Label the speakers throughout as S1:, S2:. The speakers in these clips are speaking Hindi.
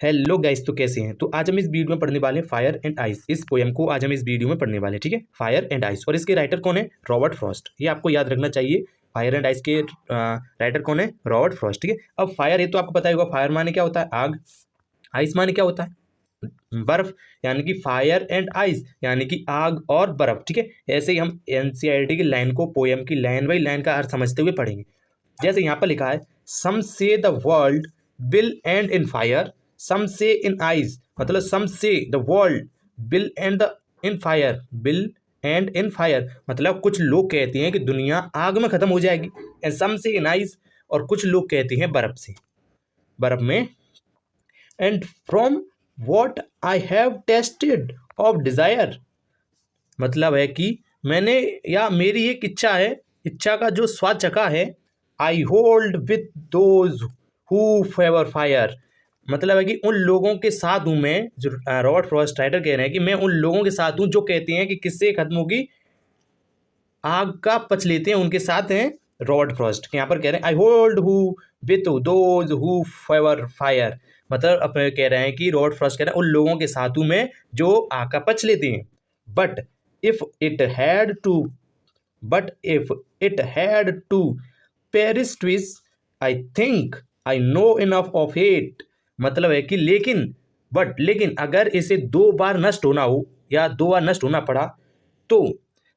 S1: हेलो गाइस, तो कैसे हैं? तो आज हम इस वीडियो में पढ़ने वाले हैं फायर एंड आइस। इस पोयम को आज हम इस वीडियो में पढ़ने वाले हैं, ठीक है। फायर एंड आइस, और इसके राइटर कौन है? Robert Frost. ये आपको याद रखना चाहिए। फायर एंड आइस के राइटर कौन है? रॉबर्ट फ्रॉस्ट, ठीक है। अब फायर, ये तो आपको पता ही होगा, फायर माने क्या होता है? आग। आइस माने क्या होता है? बर्फ। यानी कि फायर एंड आइस यानी कि आग और बर्फ, ठीक है। ऐसे ही हम एनसीईआरटी की लाइन को, पोयम की लाइन बाई लाइन का अर्थ समझते हुए पढ़ेंगे। जैसे यहाँ पर लिखा है, some say the world will end in fire, some say in ice, मतलब some say the world will end in fire, will end in fire, मतलब कुछ लोग कहते हैं कि दुनिया आग में खत्म हो जाएगी, and some say in eyes, और कुछ लोग कहते हैं बर्फ से, बर्फ में। And from what I have tested of desire, मतलब है कि मैंने, या मेरी एक इच्छा है, इच्छा का जो स्वाद चखा है। I hold with those who favour fire, मतलब है कि उन लोगों के साथ हूँ मैं, जो रॉबर्ट फ्रॉस्ट राइटर कह रहे हैं कि मैं उन लोगों के साथ हूँ जो कहते हैं कि किससे खत्म होगी? आग का पच लेते हैं, उनके साथ हैं रॉबर्ट फ्रॉस्ट। यहाँ पर कह रहे हैं, I hold who with those who favour fire, मतलब अपने कह रहे हैं कि रॉबर्ट फ्रॉस्ट कह रहे हैं उन लोगों के साथ हूँ मैं जो आग का पच लेते हैं। But if it had to, but if it had to perish twice, I think I know enough of it, मतलब है कि लेकिन, बट लेकिन अगर इसे दो बार नष्ट होना हो या दो बार नष्ट होना पड़ा तो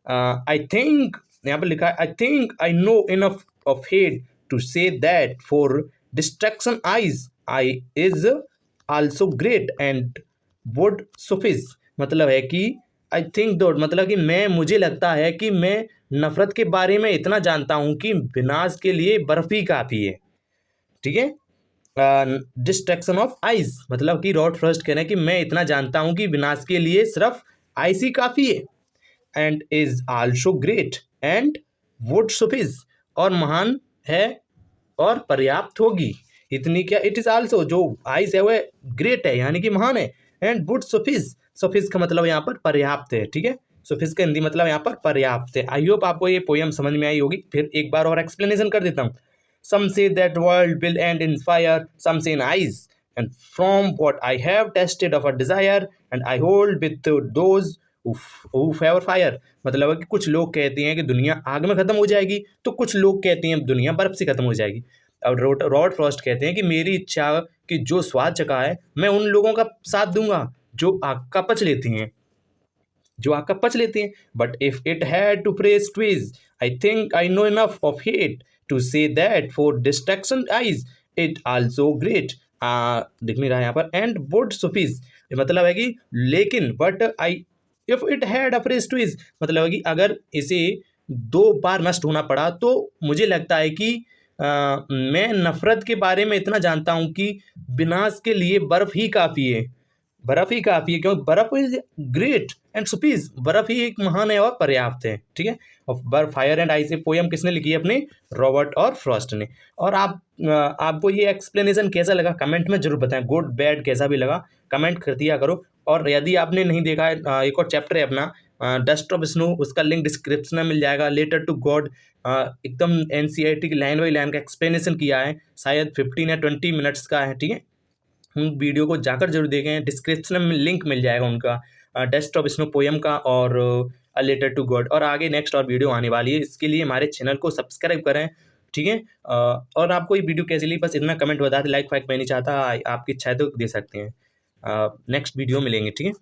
S1: आई थिंक, यहाँ पर लिखा है, I think I know enough of it to say that for destruction ice I is also great and would suffice, मतलब है कि आई थिंक दो, मतलब कि मैं, मुझे लगता है कि मैं नफरत के बारे में इतना जानता हूँ कि विनाश के लिए बर्फ ही काफ़ी है, ठीक है। डिस्ट्रक्शन ऑफ आइस, मतलब कि रॉबर्ट फ्रॉस्ट कह रहे हैं कि मैं इतना जानता हूँ कि विनाश के लिए सिर्फ आइस ही काफ़ी है। And is also great and would suffice, और महान है और पर्याप्त होगी। इतनी क्या? इट इज आल्सो, जो आइस है वह ग्रेट है यानी कि महान है। एंड वुड सुफिस, सुफिस का मतलब यहाँ पर पर्याप्त है, ठीक है। सुफिस का हिंदी मतलब यहाँ पर पर्याप्त है। आई होप आपको ये पोयम समझ में आई होगी। फिर एक बार और एक्सप्लेनेशन कर देता हूँ। Some say that world will end in fire, some say in ice. And from what I have tasted of a desire, and I hold with those who favor fire. मतलब है कि कुछ लोग कहते हैं कि दुनिया आग में खत्म हो जाएगी, तो कुछ लोग कहते हैं दुनिया बर्फ से खत्म हो जाएगी। अब रॉबर्ट फ्रॉस्ट कहते हैं कि मेरी इच्छा कि जो स्वाद चखा है मैं उन लोगों का साथ दूंगा जो आग का पच लेते हैं, जो आग का पच लेते हैं। But if it had to perish twice, I think I know enough of it to say that for destruction ice it also great, दिख नहीं रहा है यहाँ पर, एंड वुड सुफिस, मतलब है कि लेकिन, but I, if it had a perish twice, मतलब है कि अगर इसे दो बार नष्ट होना पड़ा तो मुझे लगता है कि मैं नफरत के बारे में इतना जानता हूँ कि विनाश के लिए बर्फ ही काफ़ी है, बर्फ ही काफ़ी है, क्योंकि बर्फ इज ग्रेट एंड सुपीज, बर्फ ही एक महान है और पर्याप्त है, ठीक है। और बर्फ, फायर एंड आइस, पोयम किसने लिखी है? अपने रॉबर्ट और फ्रॉस्ट ने। और आपको ये एक्सप्लेनेशन कैसा लगा कमेंट में जरूर बताएं, गुड बैड कैसा भी लगा कमेंट कर दिया करो। और यदि आपने नहीं देखा है, एक और चैप्टर है अपना डस्ट ऑफ स्नो, उसका लिंक डिस्क्रिप्शन में मिल जाएगा। लेटर टू गॉड, एकदम एनसीईआरटी की लाइन बाई लाइन का एक्सप्लेनेशन किया है, शायद 15 या 20 मिनट्स का है, ठीक है। उन वीडियो को जाकर जरूर देखें, डिस्क्रिप्शन में लिंक मिल जाएगा उनका, डस्ट ऑफ स्नो पोयम का और अ लेटर टू गॉड। और आगे नेक्स्ट और वीडियो आने वाली है, इसके लिए हमारे चैनल को सब्सक्राइब करें, ठीक है। और आपको ये वीडियो कैसी लगी बस इतना कमेंट बता दें, लाइक फाइक मैं नहीं चाहता, आपकी इच्छा है तो दे सकते हैं। नेक्स्ट वीडियो मिलेंगे, ठीक है।